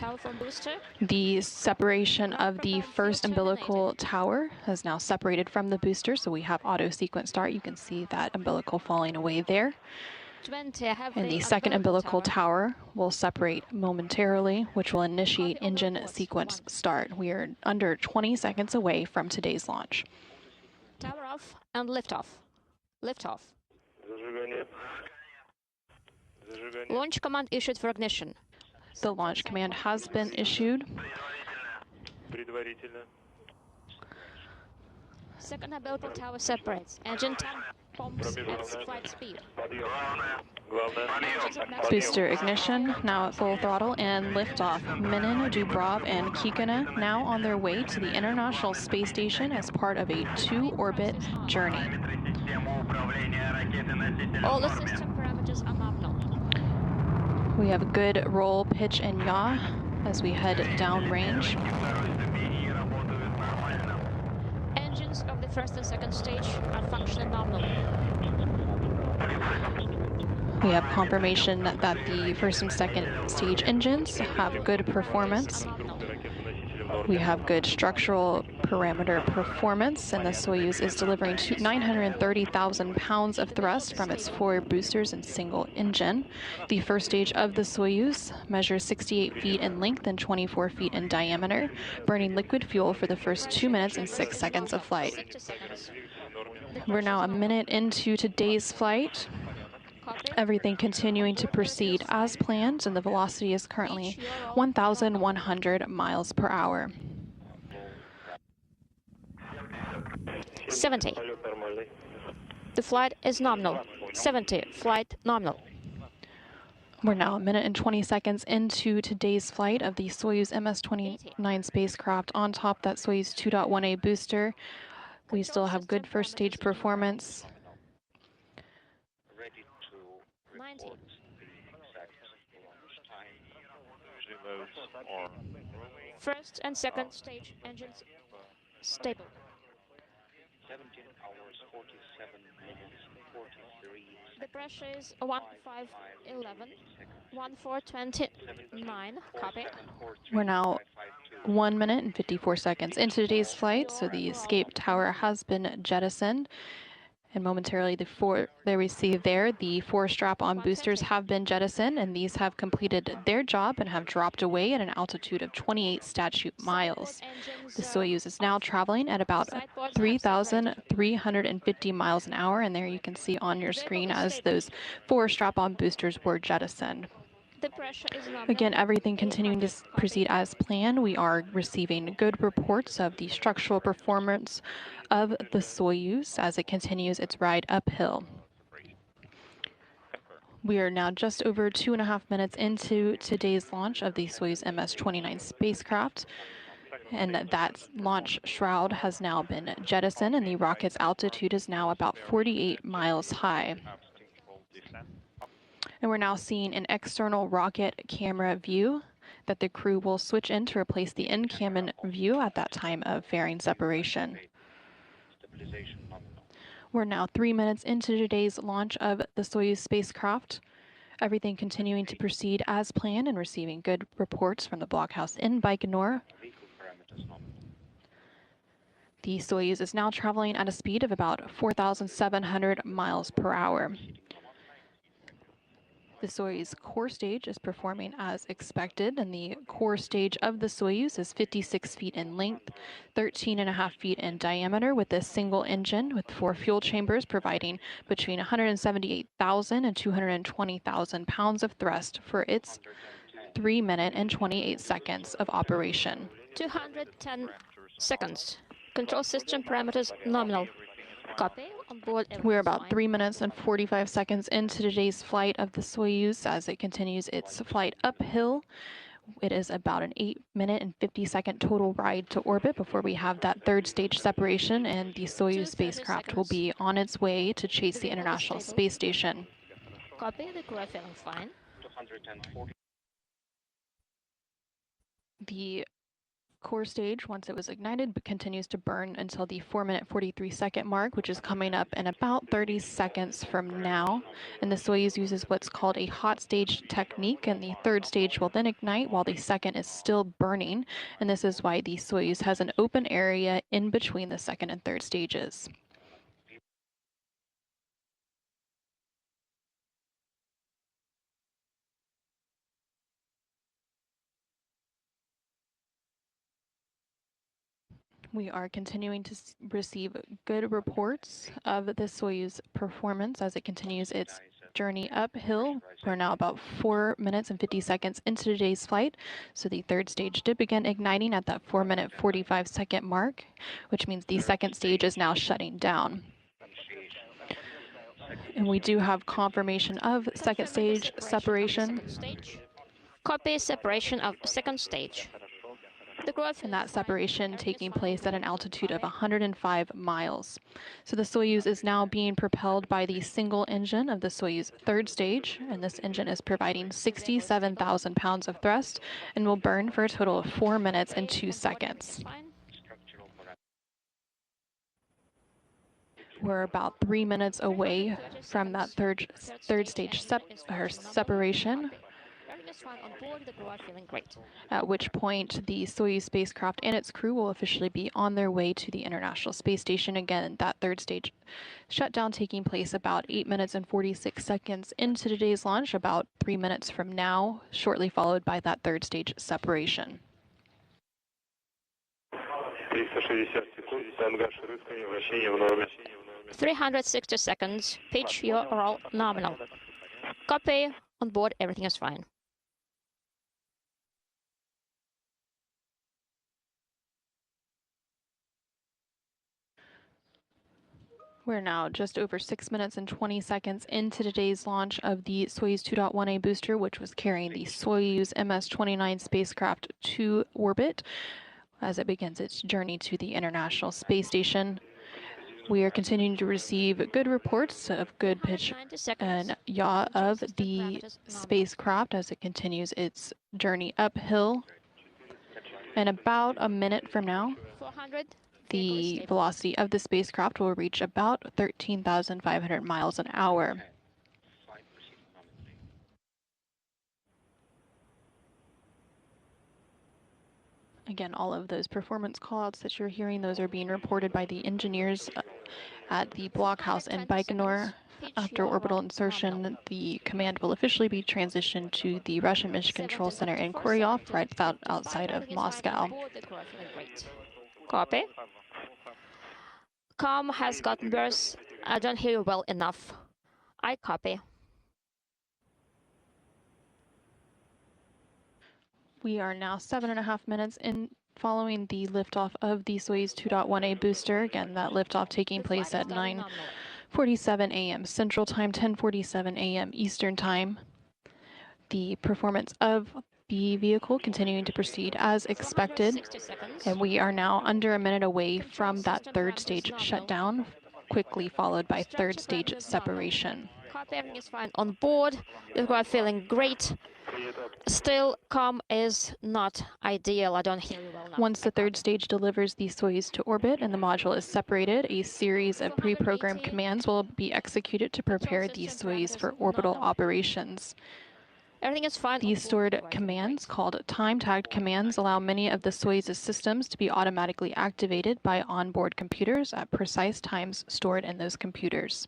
tower from booster. The separation of the first umbilical tower has now separated from the booster, so we have auto sequence start. You can see that umbilical falling away there. 20, I have And the second umbilical tower will separate momentarily, which will initiate engine sequence start. We are under 20 seconds away from today's launch. Tower off and lift off. Lift off. Launch command issued for ignition. The launch command has been issued. Second umbilical tower separates. Engine 10 pumps at flight speed. Booster ignition now at full throttle and liftoff. Minin, Dubrov, and Kikina now on their way to the International Space Station as part of a 2-orbit journey. All the system parameters are nominal. We have a good roll, pitch, and yaw as we head downrange. Engines of the first and second stage are functioning nominal. We have confirmation that the first and second stage engines have good performance. We have good structural parameter performance, and the Soyuz is delivering 930,000 pounds of thrust from its 4 boosters and single engine. The first stage of the Soyuz measures 68 feet in length and 24 feet in diameter, burning liquid fuel for the first 2 minutes and 6 seconds of flight. We're now a minute into today's flight. Everything continuing to proceed as planned, and the velocity is currently 1,100 miles per hour. 70. The flight is nominal. 70. Flight nominal. We're now a minute and 20 seconds into today's flight of the Soyuz MS-29 spacecraft on top that Soyuz 2.1A booster. We still have good first stage performance. 90. First and second stage engines stable. 17 hours, 47 minutes, 43 seconds. The pressure is 1511, 1429, copy. We're now 1 minute and 54 seconds into today's flight, so the escape tower has been jettisoned. And momentarily, the 4 strap-on boosters have been jettisoned, and these have completed their job and have dropped away at an altitude of 28 statute miles. The Soyuz is now traveling at about 3,350 miles an hour, and there you can see on your screen as those 4 strap-on boosters were jettisoned. Again, everything continuing to proceed as planned. We are receiving good reports of the structural performance of the Soyuz as it continues its ride uphill. We are now just over 2.5 minutes into today's launch of the Soyuz MS-29 spacecraft, and that launch shroud has now been jettisoned, and the rocket's altitude is now about 48 miles high. And we're now seeing an external rocket camera view that the crew will switch in to replace the in-cabin view at that time of fairing separation. We're now 3 minutes into today's launch of the Soyuz spacecraft. Everything continuing to proceed as planned and receiving good reports from the blockhouse in Baikonur. The Soyuz is now traveling at a speed of about 4,700 miles per hour. The Soyuz core stage is performing as expected, and the core stage of the Soyuz is 56 feet in length, 13.5 feet in diameter, with a single engine with 4 fuel chambers providing between 178,000 and 220,000 pounds of thrust for its 3 minute and 28 seconds of operation. 210 seconds. Control system parameters nominal. Copy. On board. We're about 3 minutes and 45 seconds into today's flight of the Soyuz as it continues its flight uphill. It is about an 8-minute and 50-second total ride to orbit before we have that 3rd stage separation, and the Soyuz spacecraft will be on its way to chase the International Space Station. Copy. The crew are feeling fine. The core stage, once it was ignited, but continues to burn until the 4-minute 43-second mark, which is coming up in about 30 seconds from now. And the Soyuz uses what's called a hot stage technique, and the third stage will then ignite while the second is still burning. And this is why the Soyuz has an open area in between the second and third stages. We are continuing to receive good reports of the Soyuz performance as it continues its journey uphill. We're now about 4 minutes and 50 seconds into today's flight. So the third stage did begin igniting at that 4-minute 45-second mark, which means the second stage is now shutting down. And we do have confirmation of second stage separation. Copy separation of second stage. And that separation taking place at an altitude of 105 miles. So the Soyuz is now being propelled by the single engine of the Soyuz third stage, and this engine is providing 67,000 pounds of thrust and will burn for a total of 4 minutes and 2 seconds. We're about 3 minutes away from that third stage separation. On board, the crew are feeling great. At which point the Soyuz spacecraft and its crew will officially be on their way to the International Space Station. Again, that third stage shutdown taking place about 8 minutes and 46 seconds into today's launch, about 3 minutes from now, shortly followed by that third stage separation. 360 seconds, pitch your roll nominal. Copy, on board, everything is fine. We're now just over 6 minutes and 20 seconds into today's launch of the Soyuz 2.1A booster, which was carrying the Soyuz MS-29 spacecraft to orbit as it begins its journey to the International Space Station. We are continuing to receive good reports of good pitch and yaw of the spacecraft as it continues its journey uphill. And about a minute from now, 400. the velocity of the spacecraft will reach about 13,500 miles an hour. Again, all of those performance callouts that you're hearing, those are being reported by the engineers at the blockhouse in Baikonur. After orbital insertion, the command will officially be transitioned to the Russian Mission Control Center in Koryov, right outside of Moscow. Copy. Com has gotten worse. I don't hear you well enough. I copy. We are now 7.5 minutes in following the liftoff of the Soyuz 2.1A booster. Again, that liftoff taking place at 9:47 a.m. Central Time, 10:47 a.m. Eastern Time. The performance of the vehicle continuing to proceed as expected, and we are now under a minute away from that third stage shutdown, quickly followed by third stage separation. Copy, everything is fine on board. You are feeling great. Still, com is not ideal. I don't hear you well enough. Once the third stage delivers the Soyuz to orbit and the module is separated, a series of pre-programmed commands will be executed to prepare the Soyuz for orbital operations. Everything is fine. These stored commands, called time-tagged commands, allow many of the Soyuz's systems to be automatically activated by onboard computers at precise times stored in those computers.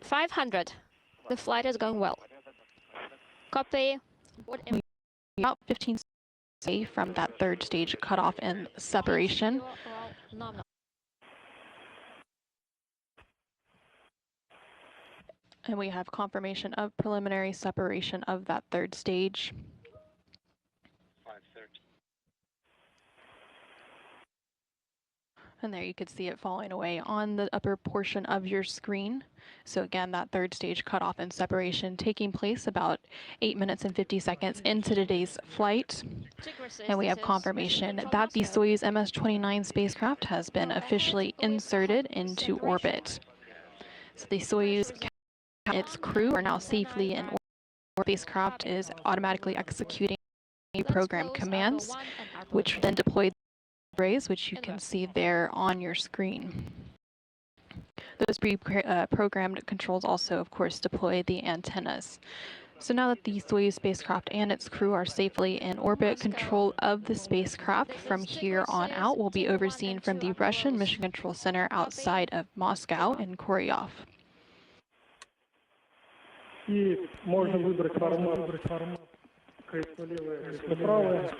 500. The flight is going well. Copy. About 15 seconds away from that third stage cutoff and separation. And we have confirmation of preliminary separation of that third stage. 5:30. And there you could see it falling away on the upper portion of your screen. So again, that third stage cutoff and separation taking place about 8 minutes and 50 seconds into today's flight. And we have confirmation that the Soyuz MS-29 spacecraft has been officially inserted into orbit. So the Soyuz and its crew are now safely in orbit. The spacecraft is automatically executing pre-programmed commands, which then deployed the arrays, which you can see there on your screen. Those pre-programmed controls also, of course, deploy the antennas. So now that the Soyuz spacecraft and its crew are safely in orbit, control of the spacecraft from here on out will be overseen from the Russian Mission Control Center outside of Moscow in Koryov.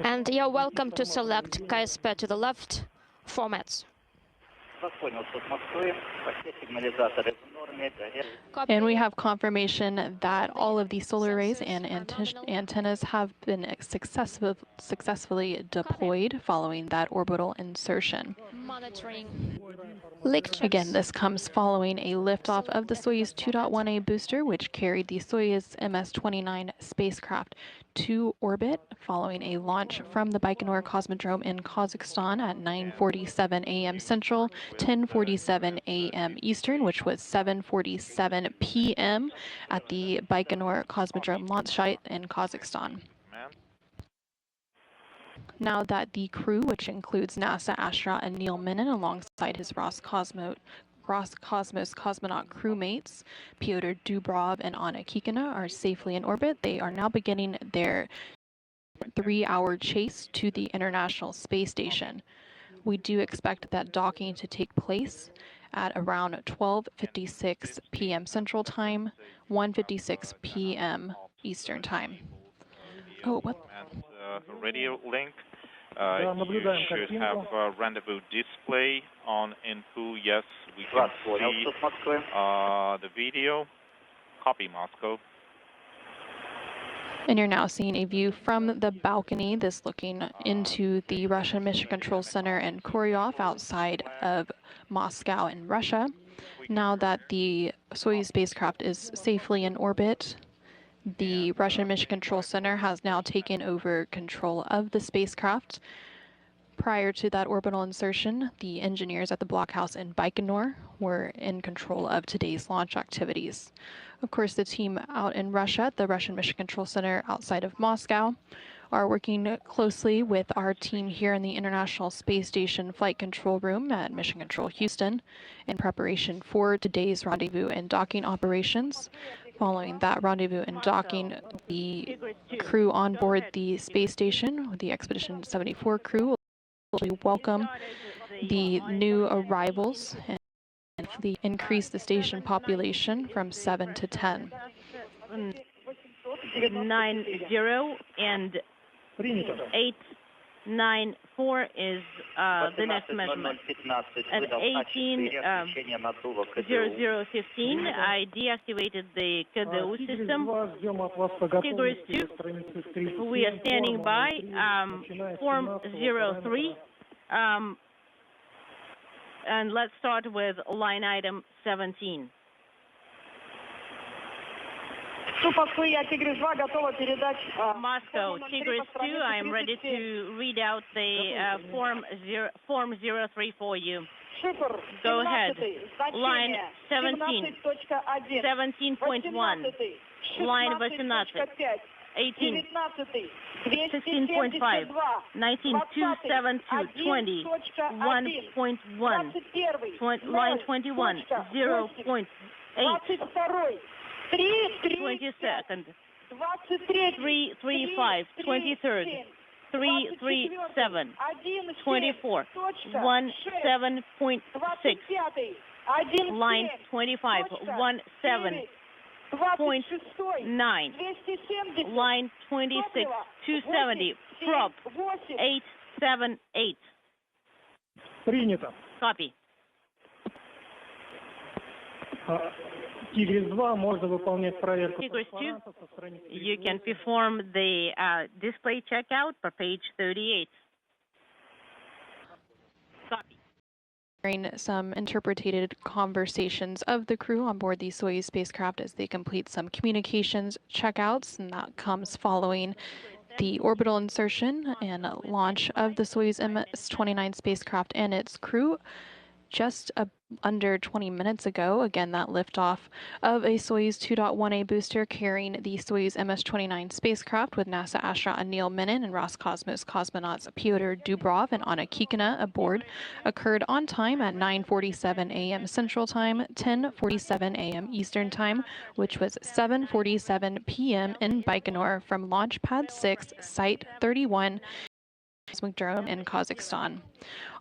And you're welcome to select KSP to the left formats. And we have confirmation that all of the solar arrays and antennas have been successfully deployed following that orbital insertion. Monitoring leak Again, this comes following a liftoff of the Soyuz 2.1A booster, which carried the Soyuz MS-29 spacecraft to orbit following a launch from the Baikonur Cosmodrome in Kazakhstan at 9:47 a.m. Central, 10:47 a.m. Eastern, which was 7:47 p.m. at the Baikonur Cosmodrome launch site in Kazakhstan. Now that the crew, which includes NASA astronaut and Neil Menon alongside his Roscosmos cosmonaut crewmates, Pyotr Dubrov and Anna Kikina, are safely in orbit, they are now beginning their 3-hour chase to the International Space Station. We do expect that docking to take place at around 12:56 p.m. Central Time, 1:56 p.m. Eastern Time. Oh, what? Radio link. You should have a rendezvous display on INPU. Yes, we can see the video. Copy, Moscow. And you're now seeing a view from the balcony, this looking into the Russian Mission Control Center in Koryov outside of Moscow in Russia. Now that the Soyuz spacecraft is safely in orbit, the Russian Mission Control Center has now taken over control of the spacecraft. Prior to that orbital insertion, the engineers at the blockhouse in Baikonur were in control of today's launch activities. Of course, the team out in Russia at the Russian Mission Control Center outside of Moscow are working closely with our team here in the International Space Station Flight Control Room at Mission Control Houston in preparation for today's rendezvous and docking operations. Following that rendezvous and docking, the crew on board the space station, the Expedition 74 crew, will welcome the new arrivals and increase the station population from 7 to 10. 90 and 894 is the next measurement. At 18:00:15, I deactivated the KDU system. Tigris 2, we are standing by. Form 03. And let's start with line item 17. Moscow, Tigris 2, I am ready to read out the Form 03 for you. Go ahead. Line 17, 17.1, line 18, 18, 16.5, 19, 272, 20, 1.1, line 21, 0.8, 22nd, 335, 23rd, 337, 24, 17.6, line 25, 17.9, line 26, 270, prop 878. Copy. Tigris 2, можно выполнять проверку. Tigris 2, you can perform the display checkout per page 38. Copy. Hearing some interpreted conversations of the crew on board the Soyuz spacecraft as they complete some communications checkouts, and that comes following the orbital insertion and launch of the Soyuz MS-29 spacecraft and its crew just under 20 minutes ago. Again, that liftoff of a Soyuz 2.1A booster carrying the Soyuz MS-29 spacecraft with NASA astronaut Neil Menon and Roscosmos cosmonauts Pyotr Dubrov and Anna Kikina aboard occurred on time at 9:47 a.m. Central Time, 10:47 a.m. Eastern Time, which was 7:47 p.m. in Baikonur from Launch Pad 6, Site 31, cosmic drone in Kazakhstan.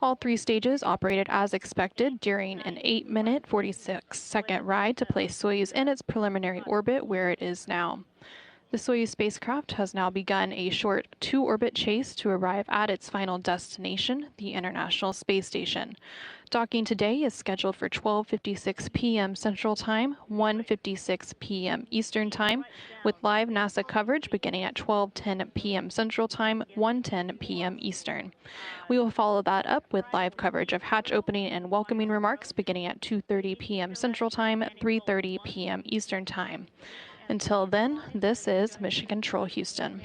All three stages operated as expected during an 8-minute, 46-second ride to place Soyuz in its preliminary orbit where it is now. The Soyuz spacecraft has now begun a short 2-orbit chase to arrive at its final destination, the International Space Station. Docking today is scheduled for 12:56 p.m. Central Time, 1:56 p.m. Eastern Time, with live NASA coverage beginning at 12:10 p.m. Central Time, 1:10 p.m. Eastern. We will follow that up with live coverage of hatch opening and welcoming remarks beginning at 2:30 p.m. Central Time, 3:30 p.m. Eastern Time. Until then, this is Mission Control Houston.